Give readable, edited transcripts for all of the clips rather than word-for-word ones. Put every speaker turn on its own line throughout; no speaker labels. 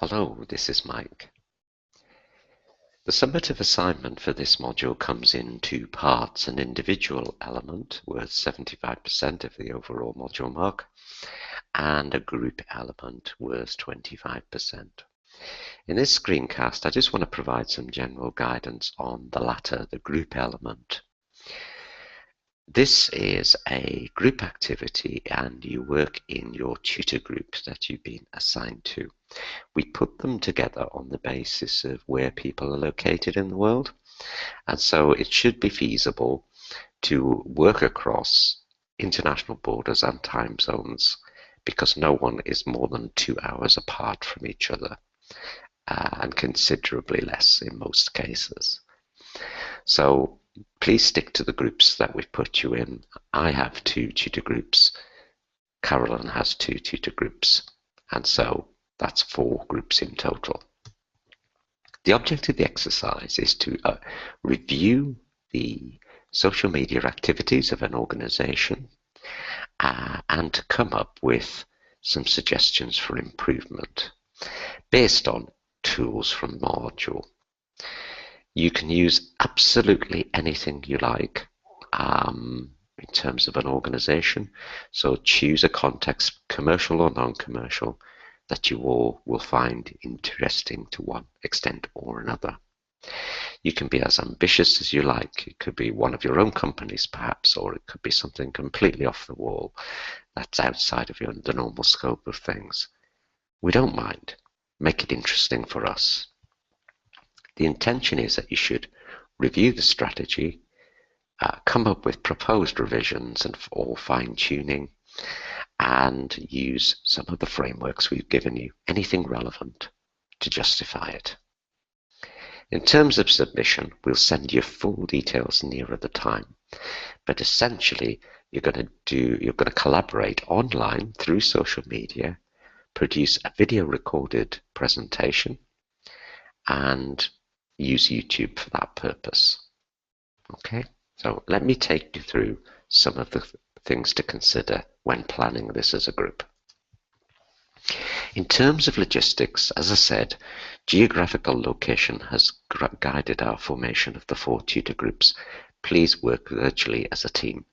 Hello, this is Mike. The summative assignment for this module comes in two parts: an individual element worth 75% of the overall module mark, and a group element worth 25%. In this screencast, I just want to provide some general guidance on the latter, the group element. This is a group activity and you work in your tutor groups that you've been assigned to. We put them together on the basis of where people are located in the world, and so it should be feasible to work across international borders and time zones because no one is more than 2 hours apart from each other, and considerably less in most cases. So please stick to the groups that we've put you in. I have 2 tutor groups, Carolyn has 2 tutor groups, and so that's 4 groups in total. The object of the exercise is to review the social media activities of an organization and to come up with some suggestions for improvement based on tools from the module. You can use absolutely anything you like in terms of an organization. So choose a context, commercial or non-commercial, that you all will find interesting to one extent or another. You can be as ambitious as you like. It could be one of your own companies perhaps, or it could be something completely off the wall that's outside of the normal scope of things. We don't mind. Make it interesting for us. The intention is that you should review the strategy, come up with proposed revisions or fine-tuning, and use some of the frameworks we've given you, anything relevant, to justify it. In terms of submission, we'll send you full details nearer the time, but essentially you're going to collaborate online through social media, produce a video recorded presentation, and use YouTube for that purpose. Okay, so let me take you through some of the things to consider when planning this as a group. In terms of logistics, as I said, geographical location has guided our formation of the 4 tutor groups. Please work virtually as a team.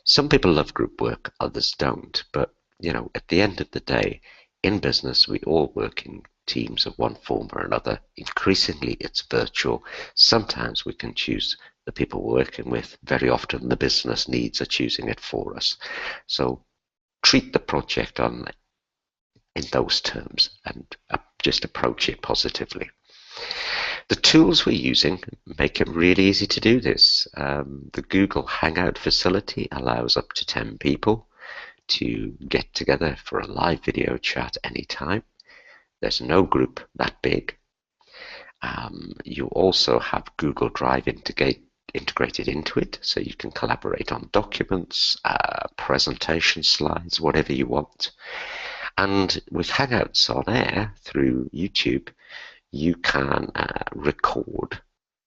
Some people love group work, others don't, but at the end of the day, in business, we all work in teams of one form or another. Increasingly, it's virtual. Sometimes we can choose the people we're working with. Very often, the business needs are choosing it for us. So treat the project in those terms and just approach it positively. The tools we're using make it really easy to do this. The Google Hangout facility allows up to 10 people to get together for a live video chat anytime. There's no group that big. You also have Google Drive integrated into it, so you can collaborate on documents, presentation slides, whatever you want. And with Hangouts on air through YouTube, you can record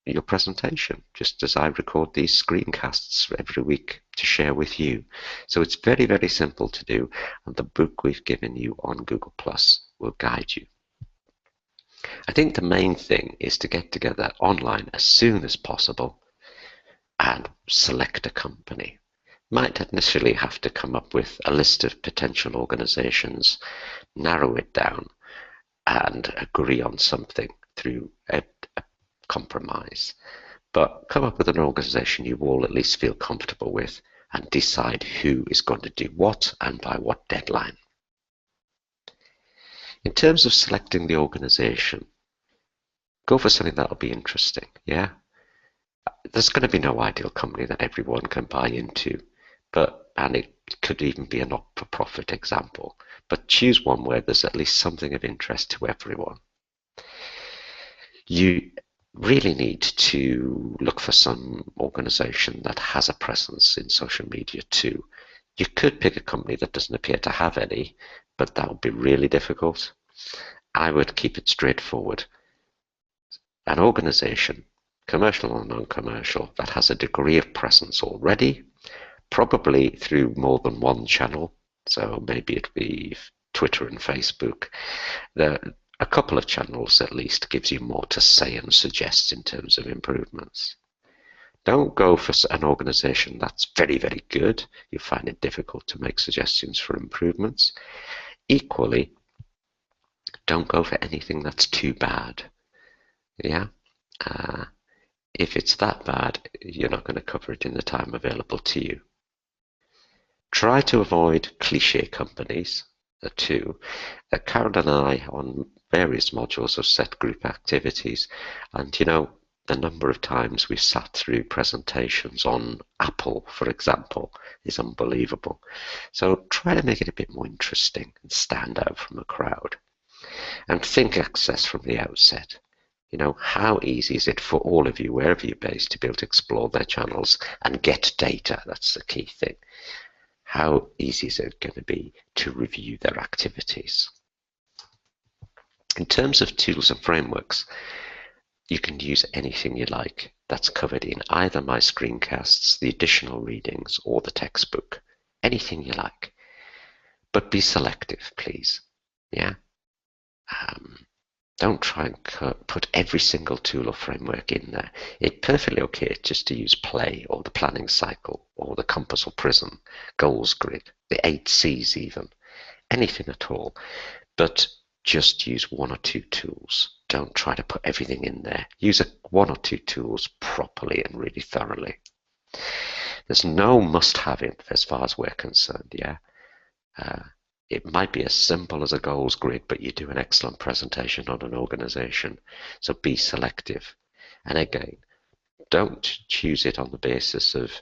your presentation, just as I record these screencasts every week to share with you. So it's very, very simple to do, and the book we've given you on Google Plus will guide you. I think the main thing is to get together online as soon as possible and select a company. Might initially have to come up with a list of potential organizations, narrow it down, and agree on something through a compromise. But come up with an organization you all at least feel comfortable with and decide who is going to do what and by what deadline. In terms of selecting the organization, go for something that'll be interesting, yeah? There's going to be no ideal company that everyone can buy into, and it could even be a not-for-profit example, but choose one where there's at least something of interest to everyone. You really need to look for some organization that has a presence in social media too. You could pick a company that doesn't appear to have any, but that would be really difficult. I would keep it straightforward. An organization, commercial or non-commercial, that has a degree of presence already, probably through more than one channel. So maybe it'd be Twitter and Facebook. A couple of channels at least gives you more to say and suggest in terms of improvements. Don't go for an organization that's very, very good. You find it difficult to make suggestions for improvements. Equally, don't go for anything that's too bad. Yeah? If it's that bad, you're not going to cover it in the time available to you. Try to avoid cliche companies, too. Karen and I, on various modules, have set group activities, and the number of times we've sat through presentations on Apple, for example, is unbelievable. So try to make it a bit more interesting and stand out from a crowd. And think access from the outset. How easy is it for all of you, wherever you're based, to be able to explore their channels and get data? That's the key thing. How easy is it going to be to review their activities? In terms of tools and frameworks, you can use anything you like. That's covered in either my screencasts, the additional readings, or the textbook. Anything you like. But be selective, please. Yeah? Don't try and put every single tool or framework in there. It's perfectly okay just to use Play or the Planning Cycle or the Compass or Prism, Goals Grid, the 8 C's even, anything at all. But just use one or two tools. Don't try to put everything in there. Use one or two tools properly and really thoroughly. There's no must-have it as far as we're concerned, yeah? It might be as simple as a goals grid, but you do an excellent presentation on an organization. So be selective. And again, don't choose it on the basis of,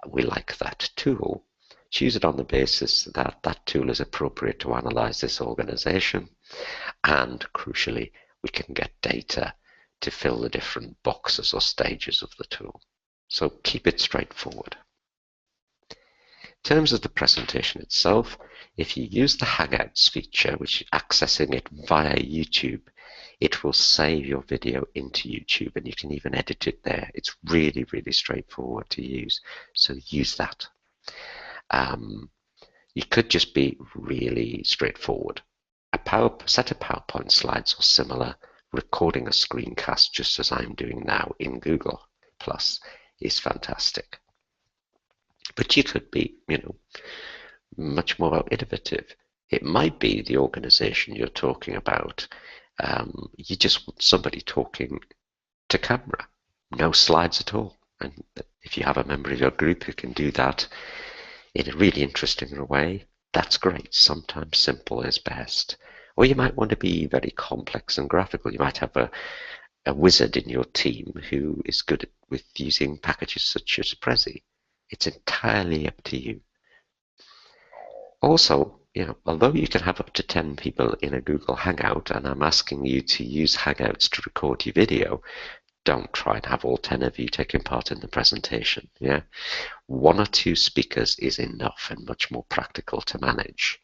we like that tool. Choose it on the basis that that tool is appropriate to analyze this organization. And crucially, we can get data to fill the different boxes or stages of the tool. So keep it straightforward. In terms of the presentation itself, if you use the Hangouts feature, which is accessing it via YouTube, it will save your video into YouTube, and you can even edit it there. It's really, really straightforward to use, so use that. You could just be really straightforward. A set of PowerPoint slides or similar, recording a screencast just as I'm doing now in Google Plus is fantastic. But you could be, much more innovative. It might be the organization you're talking about. You just want somebody talking to camera, no slides at all. And if you have a member of your group who can do that in a really interesting way, that's great. Sometimes simple is best. Or you might want to be very complex and graphical. You might have a wizard in your team who is good with using packages such as Prezi. It's entirely up to you. Also, although you can have up to 10 people in a Google Hangout, and I'm asking you to use Hangouts to record your video, don't try and have all 10 of you taking part in the presentation. Yeah, one or two speakers is enough and much more practical to manage.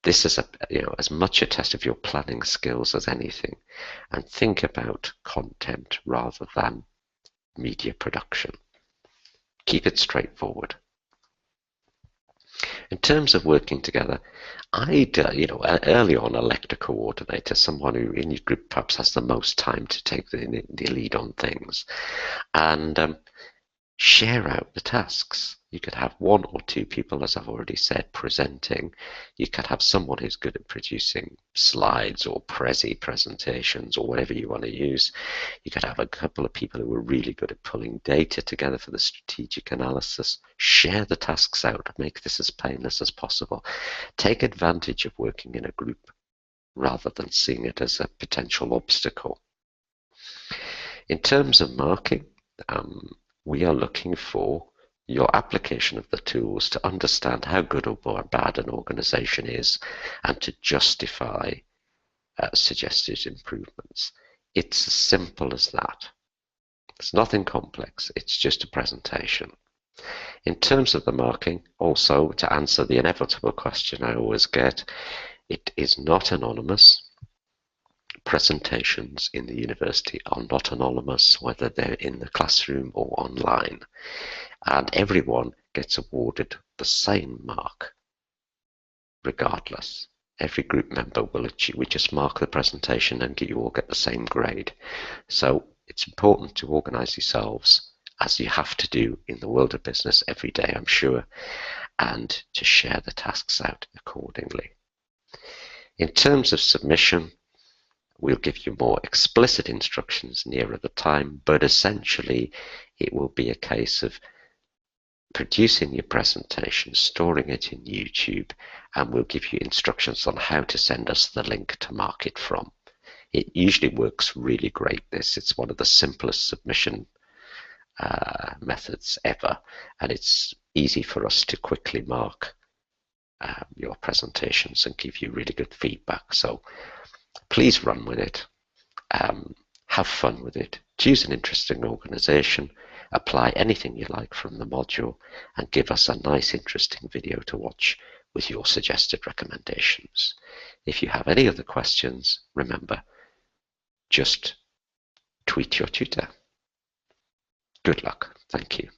This is as much a test of your planning skills as anything, and think about content rather than media production. Keep it straightforward. In terms of working together, I'd, early on elect a coordinator, someone who in your group perhaps has the most time to take the lead on things, and share out the tasks. You could have one or two people, as I've already said, presenting. You could have someone who's good at producing slides or Prezi presentations or whatever you want to use. You could have a couple of people who are really good at pulling data together for the strategic analysis. Share the tasks out. Make this as painless as possible. Take advantage of working in a group rather than seeing it as a potential obstacle. In terms of marking, we are looking for your application of the tools to understand how good or bad an organization is and to justify suggested improvements. It's as simple as that. It's nothing complex. It's just a presentation. In terms of the marking, also to answer the inevitable question I always get, it is not anonymous. Presentations in the university are not anonymous, whether they're in the classroom or online, and everyone gets awarded the same mark regardless. Every group member will achieve, we just mark the presentation and you all get the same grade. So it's important to organise yourselves, as you have to do in the world of business every day, I'm sure, and to share the tasks out accordingly. In terms of submission, we'll give you more explicit instructions nearer the time, but essentially it will be a case of producing your presentation, storing it in YouTube, and we'll give you instructions on how to send us the link to mark it from. It usually works really great, this. It's one of the simplest submission methods ever, and it's easy for us to quickly mark your presentations and give you really good feedback. So please run with it. Have fun with it. Choose an interesting organization. Apply anything you like from the module and give us a nice, interesting video to watch with your suggested recommendations. If you have any other questions, remember, just tweet your tutor. Good luck. Thank you.